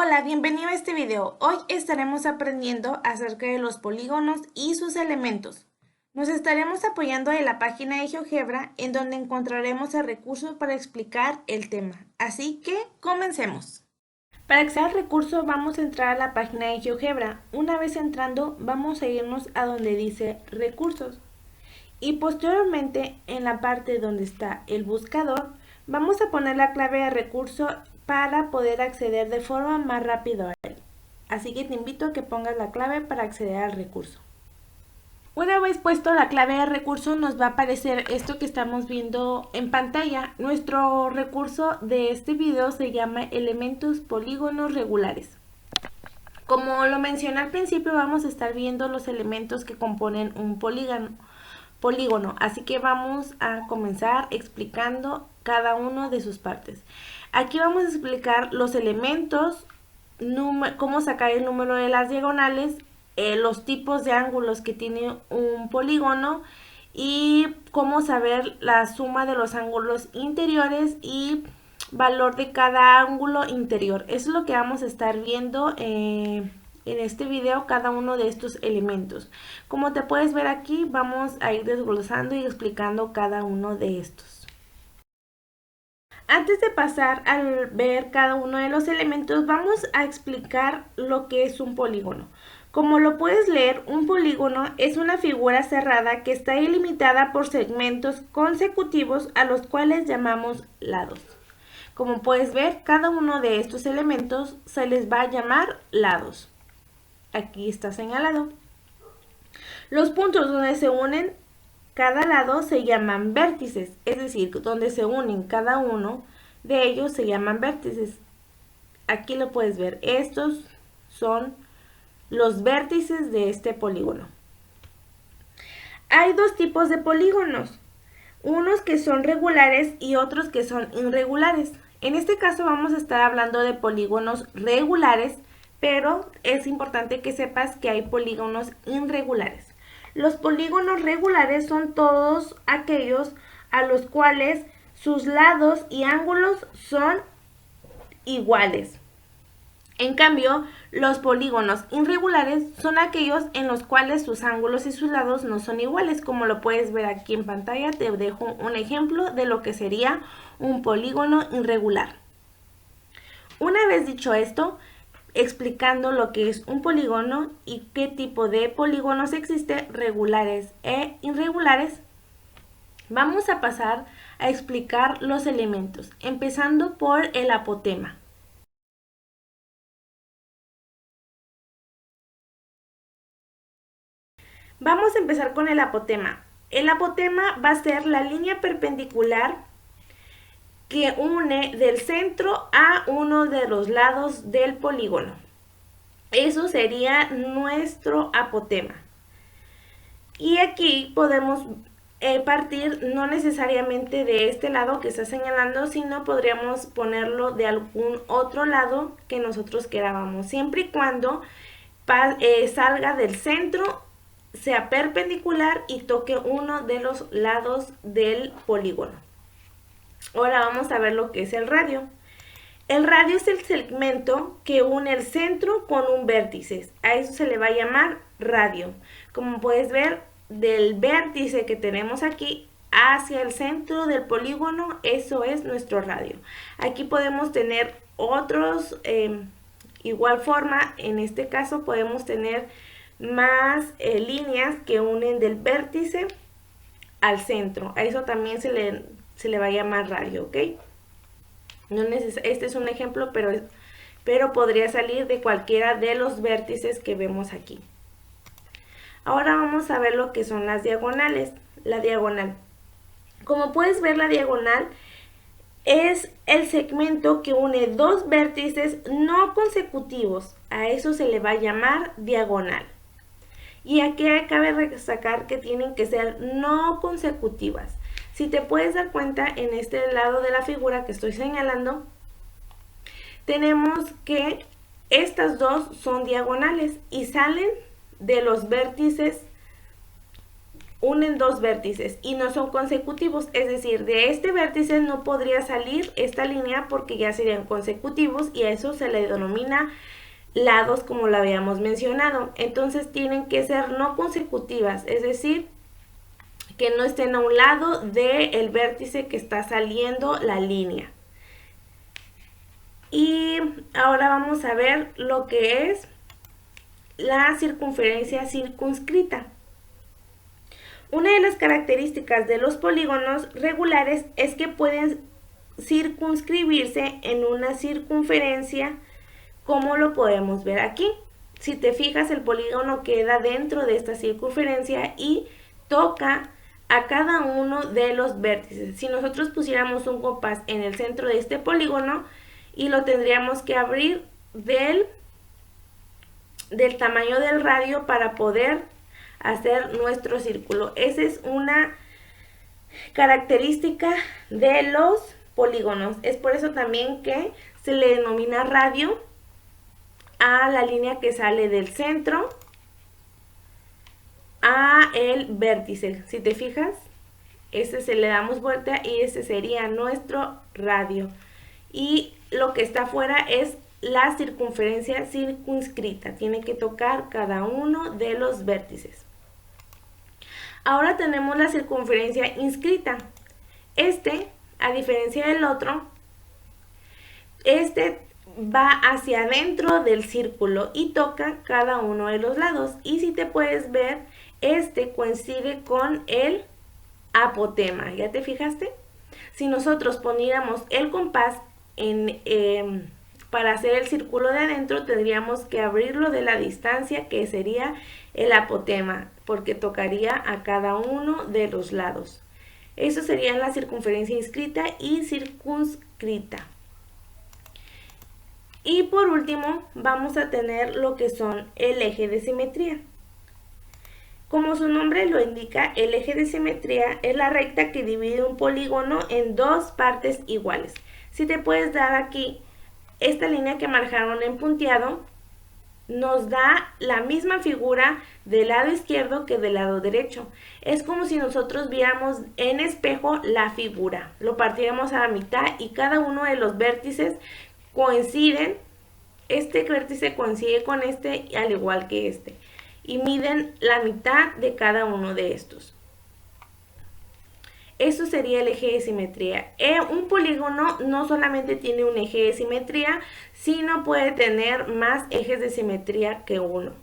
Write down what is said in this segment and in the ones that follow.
Hola, bienvenido a este video. Hoy estaremos aprendiendo acerca de los polígonos y sus elementos. Nos estaremos apoyando en la página de GeoGebra, en donde encontraremos el recurso para explicar el tema. Así que comencemos. Para acceder al recurso vamos a entrar a la página de GeoGebra. Una vez entrando vamos a irnos a donde dice recursos. Y posteriormente en la parte donde está el buscador vamos a poner la clave de recurso para poder acceder de forma más rápida a él. Así que te invito a que pongas la clave para acceder al recurso. Una vez puesto la clave de recurso nos va a aparecer esto que estamos viendo en pantalla. Nuestro recurso de este video se llama elementos polígonos regulares. Como lo mencioné al principio, vamos a estar viendo los elementos que componen un polígono, así que vamos a comenzar explicando cada uno de sus partes. Aquí vamos a explicar los elementos, cómo sacar el número de las diagonales, los tipos de ángulos que tiene un polígono y cómo saber la suma de los ángulos interiores y valor de cada ángulo interior. Eso es lo que vamos a estar viendo en este video, cada uno de estos elementos. Como te puedes ver aquí, vamos a ir desglosando y explicando cada uno de estos. Antes de pasar a ver cada uno de los elementos, vamos a explicar lo que es un polígono. Como lo puedes leer, un polígono es una figura cerrada que está delimitada por segmentos consecutivos a los cuales llamamos lados. Como puedes ver, cada uno de estos elementos se les va a llamar lados. Aquí está señalado. Los puntos donde se unen cada lado se llaman vértices, es decir, donde se unen cada uno de ellos se llaman vértices. Aquí lo puedes ver, estos son los vértices de este polígono. Hay dos tipos de polígonos, unos que son regulares y otros que son irregulares. En este caso vamos a estar hablando de polígonos regulares, pero es importante que sepas que hay polígonos irregulares. Los polígonos regulares son todos aquellos a los cuales sus lados y ángulos son iguales. En cambio, los polígonos irregulares son aquellos en los cuales sus ángulos y sus lados no son iguales. Como lo puedes ver aquí en pantalla, te dejo un ejemplo de lo que sería un polígono irregular. Una vez dicho esto, explicando lo que es un polígono y qué tipo de polígonos existe, regulares e irregulares, vamos a pasar a explicar los elementos, empezando por el apotema. Vamos a empezar con el apotema. El apotema va a ser la línea perpendicular que une del centro a uno de los lados del polígono. Eso sería nuestro apotema. Y aquí podemos partir no necesariamente de este lado que está señalando, sino podríamos ponerlo de algún otro lado que nosotros queramos, siempre y cuando salga del centro, sea perpendicular y toque uno de los lados del polígono. Ahora vamos a ver lo que es el radio. El radio es el segmento que une el centro con un vértice. A eso se le va a llamar radio. Como puedes ver, del vértice que tenemos aquí hacia el centro del polígono, eso es nuestro radio. Aquí podemos tener otros, igual forma, en este caso podemos tener más líneas que unen del vértice al centro. A eso también se le va a llamar radio, ¿ok? No este es un ejemplo, pero podría salir de cualquiera de los vértices que vemos aquí. Ahora vamos a ver lo que son las diagonales. La diagonal. Como puedes ver, la diagonal es el segmento que une dos vértices no consecutivos. A eso se le va a llamar diagonal. Y aquí cabe destacar que tienen que ser no consecutivas. Si te puedes dar cuenta, en este lado de la figura que estoy señalando, tenemos que estas dos son diagonales y salen de los vértices unen dos vértices y no son consecutivos, es decir, de este vértice no podría salir esta línea porque ya serían consecutivos y a eso se le denomina lados como lo habíamos mencionado. Entonces tienen que ser no consecutivas, es decir, que no estén a un lado del vértice que está saliendo la línea. Y ahora vamos a ver lo que es la circunferencia circunscrita. Una de las características de los polígonos regulares es que pueden circunscribirse en una circunferencia, como lo podemos ver aquí. Si te fijas, el polígono queda dentro de esta circunferencia y toca a cada uno de los vértices. Si nosotros pusiéramos un compás en el centro de este polígono y lo tendríamos que abrir del tamaño del radio para poder hacer nuestro círculo. Esa es una característica de los polígonos. Es por eso también que se le denomina radio a la línea que sale del centro a el vértice. Si te fijas, ese se le damos vuelta y ese sería nuestro radio. Y lo que está afuera es la circunferencia circunscrita. Tiene que tocar cada uno de los vértices. Ahora tenemos la circunferencia inscrita. A diferencia del otro, va hacia adentro del círculo y toca cada uno de los lados. Y si te puedes ver, coincide con el apotema. ¿Ya te fijaste? Si nosotros poniéramos el compás para hacer el círculo de adentro, tendríamos que abrirlo de la distancia que sería el apotema, porque tocaría a cada uno de los lados. Eso sería la circunferencia inscrita y circunscrita. Y por último, vamos a tener lo que son el eje de simetría. Como su nombre lo indica, el eje de simetría es la recta que divide un polígono en dos partes iguales. Si te puedes dar aquí, esta línea que marcaron en punteado nos da la misma figura del lado izquierdo que del lado derecho. Es como si nosotros viéramos en espejo la figura. Lo partiéramos a la mitad y cada uno de los vértices coinciden. Este vértice coincide con este al igual que este. Y miden la mitad de cada uno de estos. Eso sería el eje de simetría. Un polígono no solamente tiene un eje de simetría, sino puede tener más ejes de simetría que uno.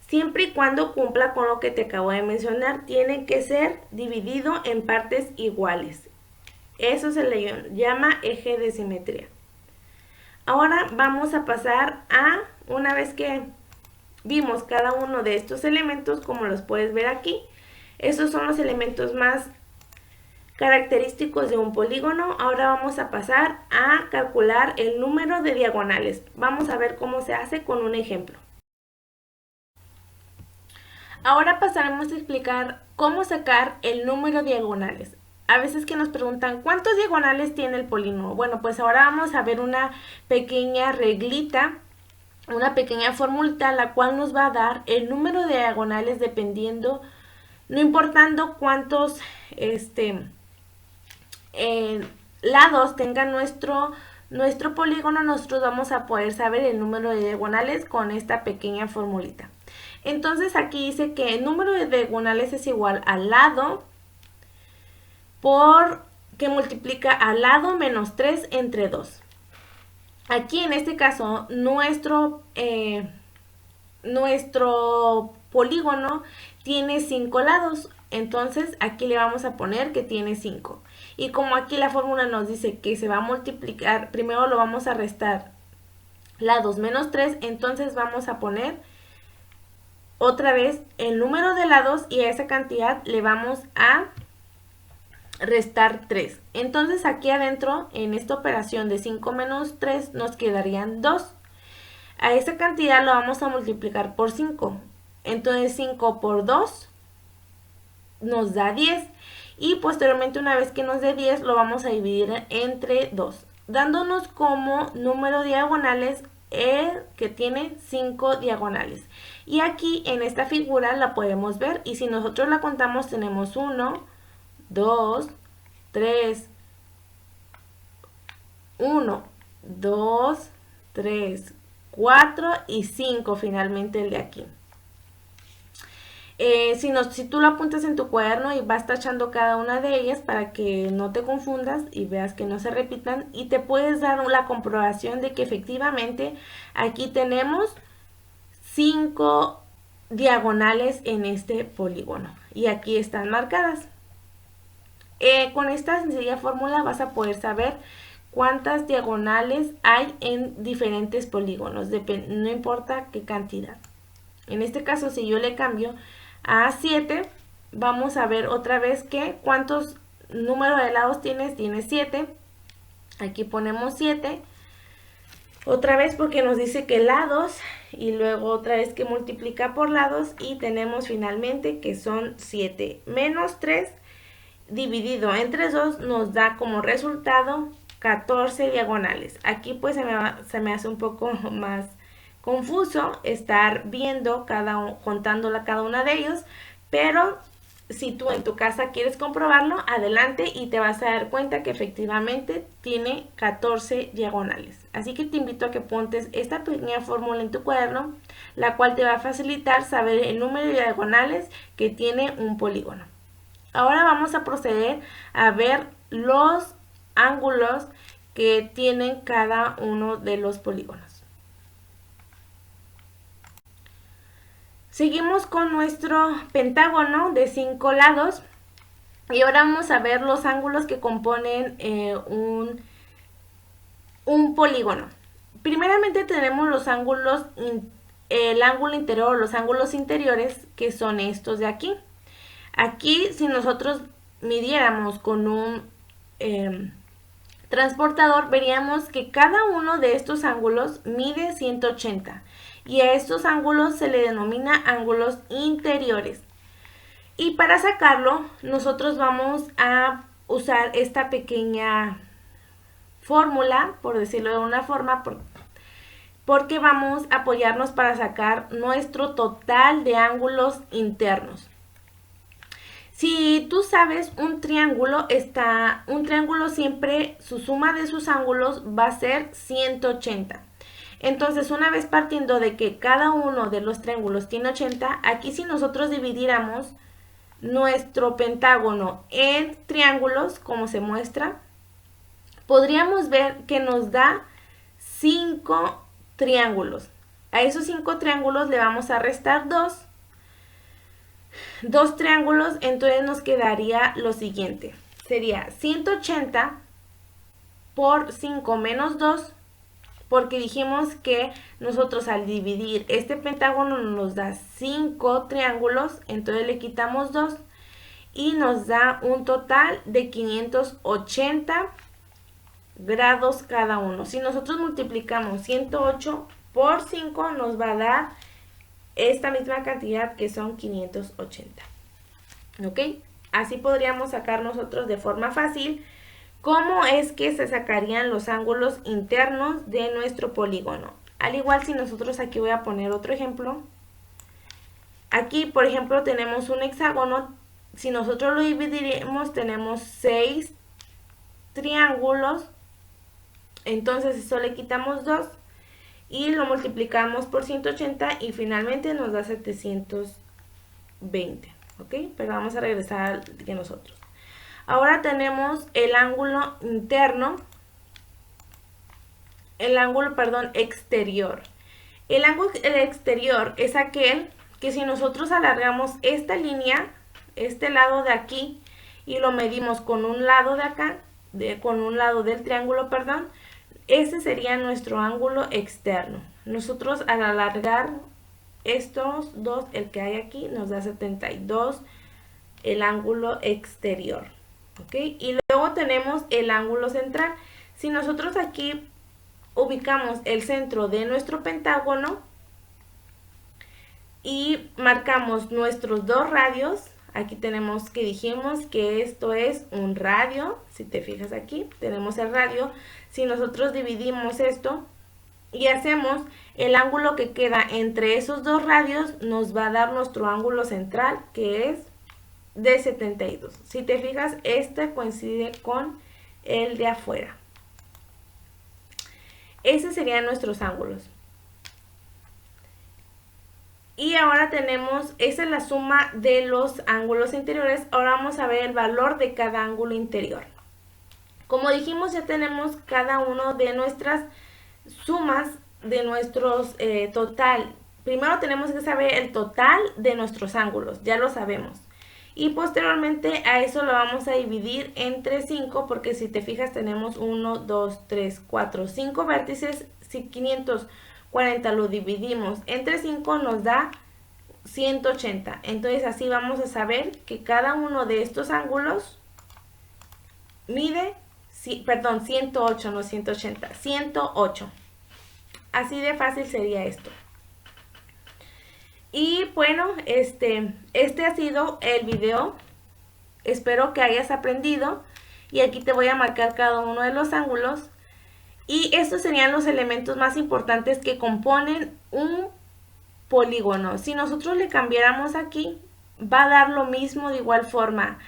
Siempre y cuando cumpla con lo que te acabo de mencionar, tiene que ser dividido en partes iguales. Eso se le llama eje de simetría. Ahora vamos a pasar a, una vez que vimos cada uno de estos elementos, como los puedes ver aquí, esos son los elementos más característicos de un polígono. Ahora vamos a pasar a calcular el número de diagonales. Vamos a ver cómo se hace con un ejemplo. Ahora pasaremos a explicar cómo sacar el número de diagonales. A veces que nos preguntan, ¿cuántos diagonales tiene el polígono? Bueno, pues ahora vamos a ver una pequeña reglita, una pequeña formulita, la cual nos va a dar el número de diagonales dependiendo, no importando cuántos lados tenga nuestro polígono, nosotros vamos a poder saber el número de diagonales con esta pequeña formulita. Entonces aquí dice que el número de diagonales es igual al lado que multiplica al lado menos 3 entre 2. Aquí en este caso nuestro polígono tiene 5 lados. Entonces aquí le vamos a poner que tiene 5. Y como aquí la fórmula nos dice que se va a multiplicar, primero lo vamos a restar lados menos 3, entonces vamos a poner otra vez el número de lados y a esa cantidad le vamos a restar 3. Entonces aquí adentro, en esta operación de 5 menos 3, nos quedarían 2. A esa cantidad lo vamos a multiplicar por 5. Entonces 5 por 2 nos da 10 y posteriormente una vez que nos dé 10 lo vamos a dividir entre 2, dándonos como número de diagonales que tiene 5 diagonales. Y aquí en esta figura la podemos ver, y si nosotros la contamos tenemos 1, 2, 3, 1, 2, 3, 4 y 5 finalmente el de aquí. Si tú lo apuntas en tu cuaderno y vas tachando cada una de ellas para que no te confundas y veas que no se repitan, y te puedes dar la comprobación de que efectivamente aquí tenemos 5 diagonales en este polígono y aquí están marcadas. Con esta sencilla fórmula vas a poder saber cuántas diagonales hay en diferentes polígonos, no importa qué cantidad. En este caso, si yo le cambio a 7, vamos a ver otra vez que cuántos números de lados tienes. Tienes 7. Aquí ponemos 7. Otra vez porque nos dice que lados, y luego otra vez que multiplica por lados, y tenemos finalmente que son 7 menos 3 dividido entre 2 nos da como resultado 14 diagonales. Aquí pues se me hace un poco más confuso estar viendo contándola cada una de ellos, pero si tú en tu casa quieres comprobarlo, adelante, y te vas a dar cuenta que efectivamente tiene 14 diagonales. Así que te invito a que pontes esta pequeña fórmula en tu cuaderno, la cual te va a facilitar saber el número de diagonales que tiene un polígono. Ahora vamos a proceder a ver los ángulos que tienen cada uno de los polígonos. Seguimos con nuestro pentágono de 5 lados y ahora vamos a ver los ángulos que componen un polígono. Primeramente tenemos los ángulos, el ángulo interior o los ángulos interiores, que son estos de aquí. Aquí, si nosotros midiéramos con un transportador, veríamos que cada uno de estos ángulos mide 180 y a estos ángulos se le denomina ángulos interiores. Y para sacarlo, nosotros vamos a usar esta pequeña fórmula, por decirlo de una forma, porque vamos a apoyarnos para sacar nuestro total de ángulos internos. Si tú sabes, un triángulo siempre, su suma de sus ángulos va a ser 180. Entonces, una vez partiendo de que cada uno de los triángulos tiene 80, aquí si nosotros dividiéramos nuestro pentágono en triángulos, como se muestra, podríamos ver que nos da 5 triángulos. A esos 5 triángulos le vamos a restar 2 triángulos, entonces nos quedaría lo siguiente. Sería 180 por 5 menos 2, porque dijimos que nosotros al dividir este pentágono nos da 5 triángulos, entonces le quitamos 2 y nos da un total de 580 grados cada uno. Si nosotros multiplicamos 108 por 5 nos va a dar esta misma cantidad, que son 580. ¿Ok? Así podríamos sacar nosotros de forma fácil cómo es que se sacarían los ángulos internos de nuestro polígono. Al igual, si nosotros aquí voy a poner otro ejemplo. Aquí, por ejemplo, tenemos un hexágono. Si nosotros lo dividiremos, tenemos 6 triángulos. Entonces, eso le quitamos 2. Y lo multiplicamos por 180 y finalmente nos da 720, ¿ok? Pero vamos a regresar al de nosotros. Ahora tenemos el ángulo interno, exterior. El ángulo exterior es aquel que si nosotros alargamos esta línea, este lado de aquí, y lo medimos con un lado de acá, con un lado del triángulo, perdón, ese sería nuestro ángulo externo. Nosotros al alargar estos dos, el que hay aquí, nos da 72 el ángulo exterior. ¿Ok? Y luego tenemos el ángulo central. Si nosotros aquí ubicamos el centro de nuestro pentágono y marcamos nuestros 2 radios, aquí tenemos que dijimos que esto es un radio. Si te fijas aquí, tenemos el radio. Si nosotros dividimos esto, y hacemos el ángulo que queda entre esos dos radios, nos va a dar nuestro ángulo central, que es de 72. Si te fijas, este coincide con el de afuera. Esos serían nuestros ángulos. Y ahora tenemos, esa es la suma de los ángulos interiores. Ahora vamos a ver el valor de cada ángulo interior. Como dijimos, ya tenemos cada uno de nuestras sumas de nuestros total. Primero tenemos que saber el total de nuestros ángulos, ya lo sabemos. Y posteriormente a eso lo vamos a dividir entre 5, porque si te fijas tenemos 1, 2, 3, 4, 5 vértices. Si 540 lo dividimos entre 5 nos da 180. Entonces así vamos a saber que cada uno de estos ángulos mide, perdón, 108, no 180, 108. Así de fácil sería esto. Y bueno, este ha sido el video. Espero que hayas aprendido. Y aquí te voy a marcar cada uno de los ángulos. Y estos serían los elementos más importantes que componen un polígono. Si nosotros le cambiáramos aquí, va a dar lo mismo de igual forma.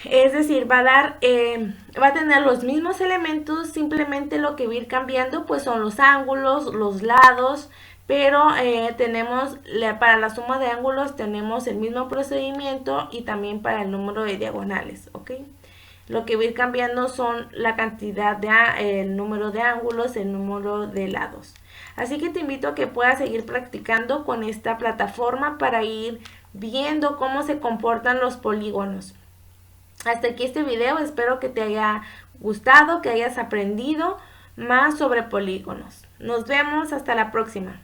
Es decir, va a tener los mismos elementos, simplemente lo que va a ir cambiando pues son los ángulos, los lados, pero tenemos, para la suma de ángulos tenemos el mismo procedimiento y también para el número de diagonales, ¿ok? Lo que va a ir cambiando son la cantidad el número de ángulos, el número de lados. Así que te invito a que puedas seguir practicando con esta plataforma para ir viendo cómo se comportan los polígonos. Hasta aquí este video, espero que te haya gustado, que hayas aprendido más sobre polígonos. Nos vemos hasta la próxima.